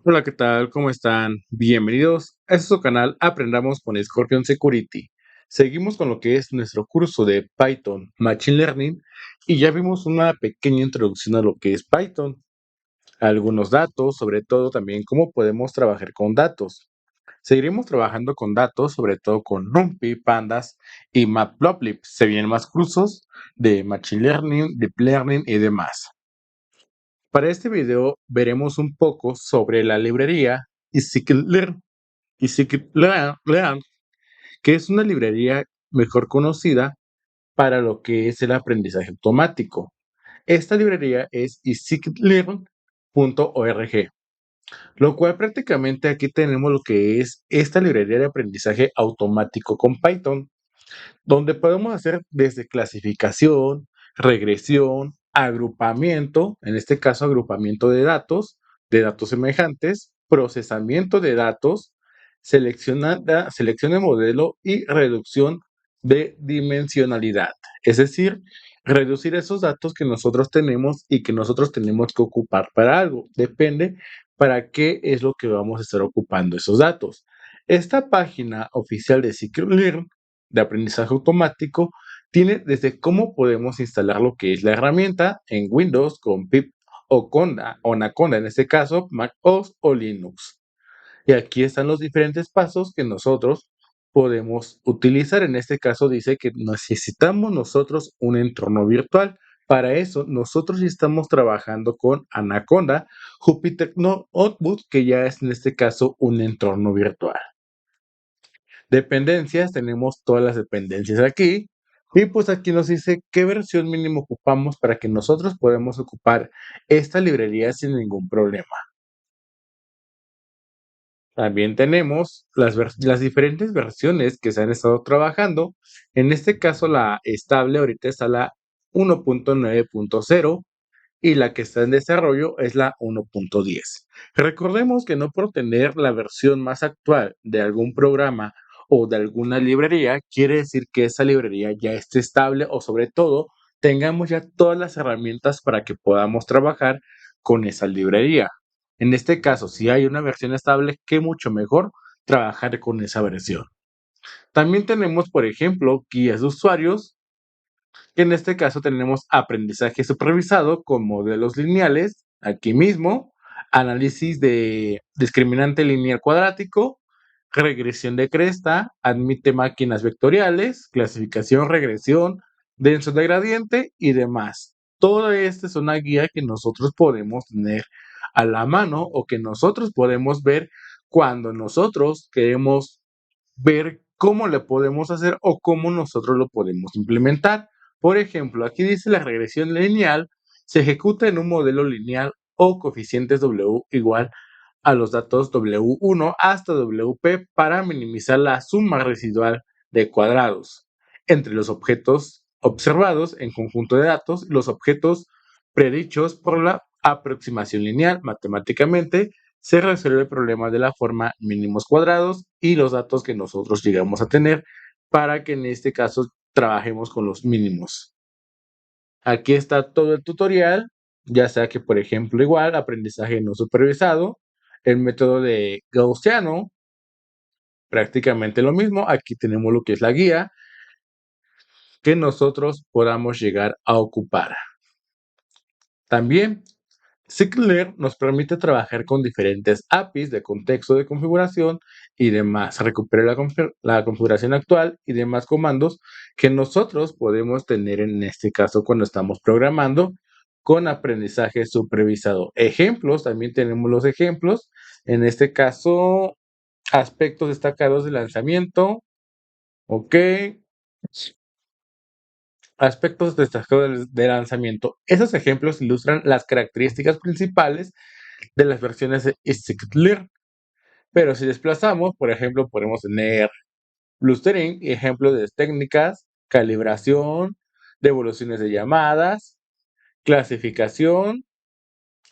Hola, ¿qué tal? ¿Cómo están? Bienvenidos a este su canal Aprendamos con Scorpion Security. Seguimos con lo que es nuestro curso de Python Machine Learning y ya vimos una pequeña introducción a lo que es Python, algunos datos, sobre todo también cómo podemos trabajar con datos. Seguiremos trabajando con datos, sobre todo con NumPy, Pandas y Matplotlib. Se vienen más cursos de Machine Learning, Deep Learning y demás. Para este video veremos un poco sobre la librería scikit-learn, scikit-learn, que es una librería mejor conocida para lo que es el aprendizaje automático. Esta librería es scikit-learn.org, lo cual prácticamente aquí tenemos lo que es esta librería de aprendizaje automático con Python, donde podemos hacer desde clasificación, regresión, agrupamiento, en este caso agrupamiento de datos semejantes, procesamiento de datos, selección de modelo y reducción de dimensionalidad. Es decir, reducir esos datos que nosotros tenemos y que nosotros tenemos que ocupar para algo. Depende para qué es lo que vamos a estar ocupando esos datos. Esta página oficial de Scikit-learn de aprendizaje automático tiene desde cómo podemos instalar lo que es la herramienta en Windows con pip o Conda o Anaconda, en este caso Mac OS o Linux. Y aquí están los diferentes pasos que nosotros podemos utilizar. En este caso dice que necesitamos nosotros un entorno virtual. Para eso nosotros ya estamos trabajando con Anaconda, Jupyter Notebook, que ya es en este caso un entorno virtual. Dependencias, tenemos todas las dependencias aquí. Y pues aquí nos dice qué versión mínimo ocupamos para que nosotros podamos ocupar esta librería sin ningún problema. También tenemos las diferentes versiones que se han estado trabajando. En este caso, la estable ahorita está la 1.9.0 y la que está en desarrollo es la 1.10. Recordemos que no por tener la versión más actual de algún programa o de alguna librería, quiere decir que esa librería ya esté estable o sobre todo tengamos ya todas las herramientas para que podamos trabajar con esa librería. En este caso, si hay una versión estable, qué mucho mejor trabajar con esa versión. También tenemos, por ejemplo, guías de usuarios, que en este caso tenemos aprendizaje supervisado con modelos lineales, aquí mismo, análisis de discriminante lineal cuadrático, regresión de cresta, admite máquinas vectoriales, clasificación, regresión, denso de gradiente y demás. Todo esto es una guía que nosotros podemos tener a la mano o que nosotros podemos ver cuando nosotros queremos ver cómo le podemos hacer o cómo nosotros lo podemos implementar. Por ejemplo, aquí dice la regresión lineal se ejecuta en un modelo lineal o coeficientes W igual a los datos W1 hasta WP para minimizar la suma residual de cuadrados entre los objetos observados en conjunto de datos y los objetos predichos por la aproximación lineal. Matemáticamente se resuelve el problema de la forma mínimos cuadrados y los datos que nosotros llegamos a tener para que en este caso trabajemos con los mínimos. Aquí está todo el tutorial, ya sea que, por ejemplo, igual, aprendizaje no supervisado, el método de Gaussiano, prácticamente lo mismo. Aquí tenemos lo que es la guía que nosotros podamos llegar a ocupar. También, Scikit-learn nos permite trabajar con diferentes APIs de contexto de configuración y demás. Recupera la configuración actual y demás comandos que nosotros podemos tener en este caso cuando estamos programando con aprendizaje supervisado. Ejemplos, también tenemos los ejemplos. En este caso, aspectos destacados de lanzamiento. Ok. Aspectos destacados de lanzamiento. Esos ejemplos ilustran las características principales de las versiones de scikit-learn. Pero si desplazamos, por ejemplo, podemos tener clustering, ejemplos de técnicas, calibración, devoluciones de llamadas, clasificación.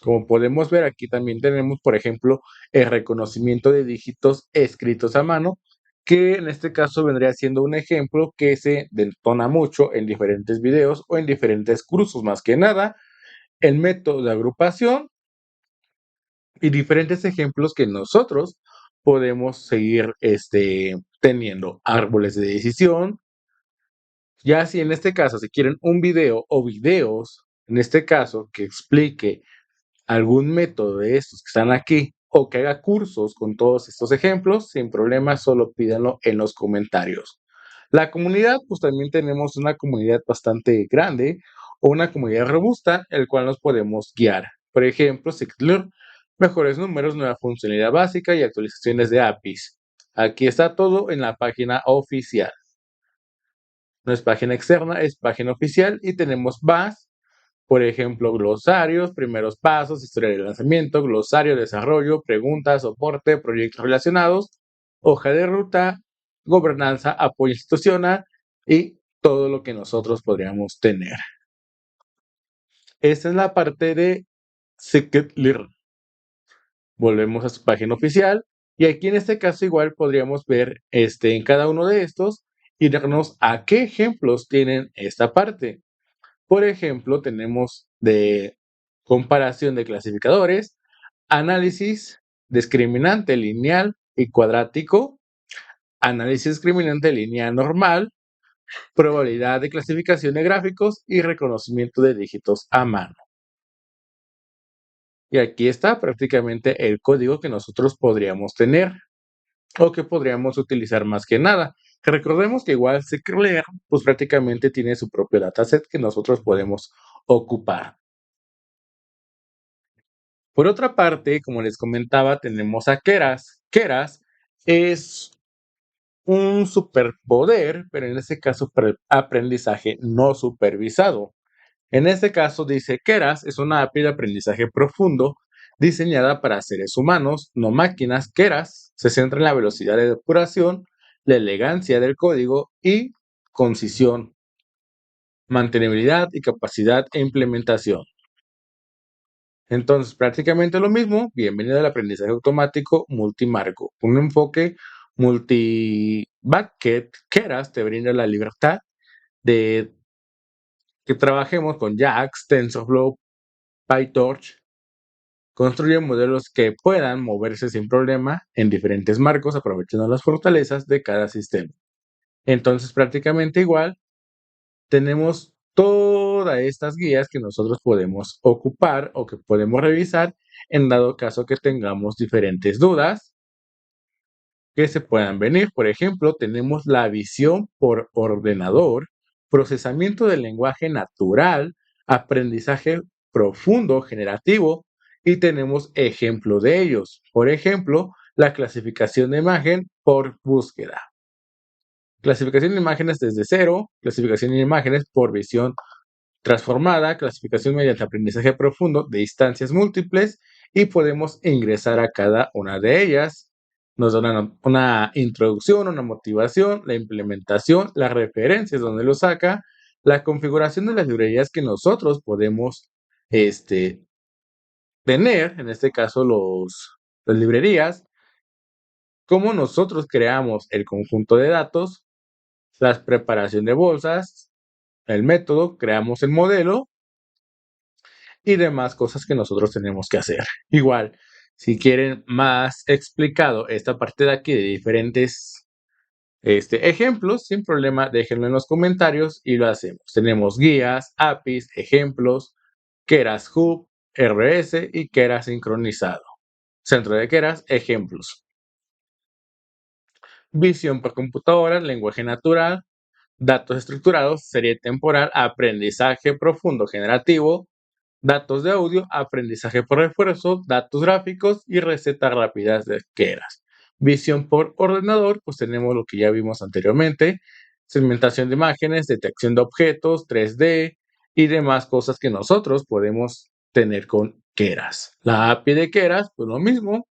Como podemos ver, aquí también tenemos, por ejemplo, el reconocimiento de dígitos escritos a mano, que en este caso vendría siendo un ejemplo que se detona mucho en diferentes videos o en diferentes cursos, más que nada. El método de agrupación, y diferentes ejemplos que nosotros podemos seguir teniendo. Árboles de decisión. Ya si en este caso, si quieren un video o videos, en este caso, que explique algún método de estos que están aquí o que haga cursos con todos estos ejemplos, sin problema, solo pídanlo en los comentarios. La comunidad, pues también tenemos una comunidad bastante grande o una comunidad robusta, el cual nos podemos guiar. Por ejemplo, Scikit-Learn, mejores números, nueva funcionalidad básica y actualizaciones de APIs. Aquí está todo en la página oficial. No es página externa, es página oficial y tenemos más, por ejemplo, glosarios, primeros pasos, historia de lanzamiento, glosario, desarrollo, preguntas, soporte, proyectos relacionados, hoja de ruta, gobernanza, apoyo institucional y todo lo que nosotros podríamos tener. Esta es la parte de Scikit-Learn. Volvemos a su página oficial y aquí en este caso igual podríamos ver en cada uno de estos y darnos a qué ejemplos tienen esta parte. Por ejemplo, tenemos de comparación de clasificadores, análisis discriminante lineal y cuadrático, análisis discriminante lineal normal, probabilidad de clasificación de gráficos y reconocimiento de dígitos a mano. Y aquí está prácticamente el código que nosotros podríamos tener o que podríamos utilizar más que nada. Recordemos que igual Scikit-Learn pues prácticamente tiene su propio dataset que nosotros podemos ocupar. Por otra parte, como les comentaba, tenemos a Keras. Keras es un superpoder, pero en este caso para el aprendizaje no supervisado. En este caso dice Keras es una API de aprendizaje profundo diseñada para seres humanos, no máquinas. Keras se centra en la velocidad de depuración, la elegancia del código y concisión, mantenibilidad y capacidad e implementación. Entonces, prácticamente lo mismo. Bienvenido al aprendizaje automático multimarco. Un enfoque multi-bucket. Keras te brinda la libertad de que trabajemos con JAX, TensorFlow, PyTorch. Construye modelos que puedan moverse sin problema en diferentes marcos, aprovechando las fortalezas de cada sistema. Entonces, prácticamente igual, tenemos todas estas guías que nosotros podemos ocupar o que podemos revisar en dado caso que tengamos diferentes dudas que se puedan venir. Por ejemplo, tenemos la visión por ordenador, procesamiento del lenguaje natural, aprendizaje profundo generativo y tenemos ejemplo de ellos. Por ejemplo, la clasificación de imagen por búsqueda. Clasificación de imágenes desde cero, clasificación de imágenes por visión transformada, clasificación mediante aprendizaje profundo de instancias múltiples y podemos ingresar a cada una de ellas. Nos da una introducción, una motivación, la implementación, las referencias donde lo saca, la configuración de las librerías que nosotros podemos tener, en este caso las librerías, cómo nosotros creamos el conjunto de datos, la preparación de bolsas, el método, creamos el modelo y demás cosas que nosotros tenemos que hacer. Igual, si quieren más explicado esta parte de aquí de diferentes ejemplos, sin problema, déjenlo en los comentarios y lo hacemos. Tenemos guías, APIs, ejemplos, Keras Hub, RS y Keras sincronizado. Centro de Keras, ejemplos. Visión por computadora, lenguaje natural, datos estructurados, serie temporal, aprendizaje profundo generativo, datos de audio, aprendizaje por refuerzo, datos gráficos y recetas rápidas de Keras. Visión por ordenador, pues tenemos lo que ya vimos anteriormente, segmentación de imágenes, detección de objetos, 3D y demás cosas que nosotros podemos tener con Keras. La API de Keras, pues lo mismo,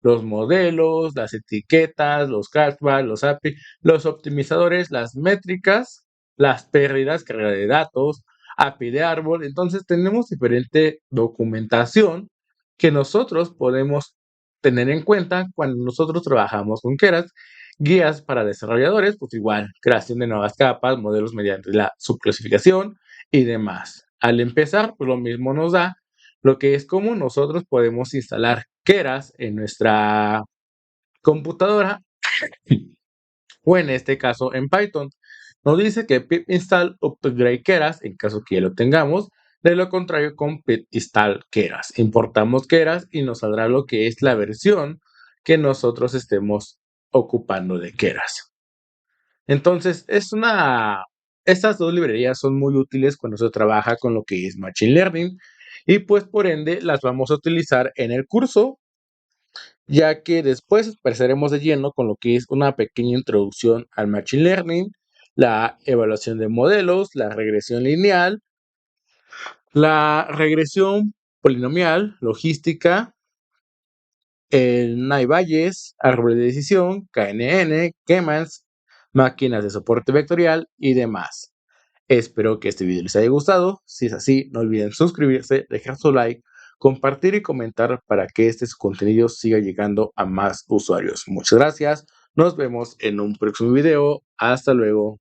los modelos, las etiquetas, los cashbacks, los API, los optimizadores, las métricas, las pérdidas, carga de datos, API de árbol. Entonces tenemos diferente documentación que nosotros podemos tener en cuenta cuando nosotros trabajamos con Keras. Guías para desarrolladores, pues igual, creación de nuevas capas, modelos mediante la subclasificación y demás. Al empezar, pues lo mismo nos da lo que es cómo nosotros podemos instalar Keras en nuestra computadora o en este caso en Python. Nos dice que pip install upgrade Keras en caso que ya lo tengamos. De lo contrario, con pip install Keras. Importamos Keras y nos saldrá lo que es la versión que nosotros estemos ocupando de Keras. Entonces, estas dos librerías son muy útiles cuando se trabaja con lo que es Machine Learning y pues por ende las vamos a utilizar en el curso, ya que después empezaremos de lleno con lo que es una pequeña introducción al Machine Learning, la evaluación de modelos, la regresión lineal, la regresión polinomial, logística, el Bayes, árbol de decisión, KNN, Kemans, máquinas de soporte vectorial y demás. Espero que este video les haya gustado. Si es así, no olviden suscribirse, dejar su like, compartir y comentar para que este contenido siga llegando a más usuarios. Muchas gracias. Nos vemos en un próximo video. Hasta luego.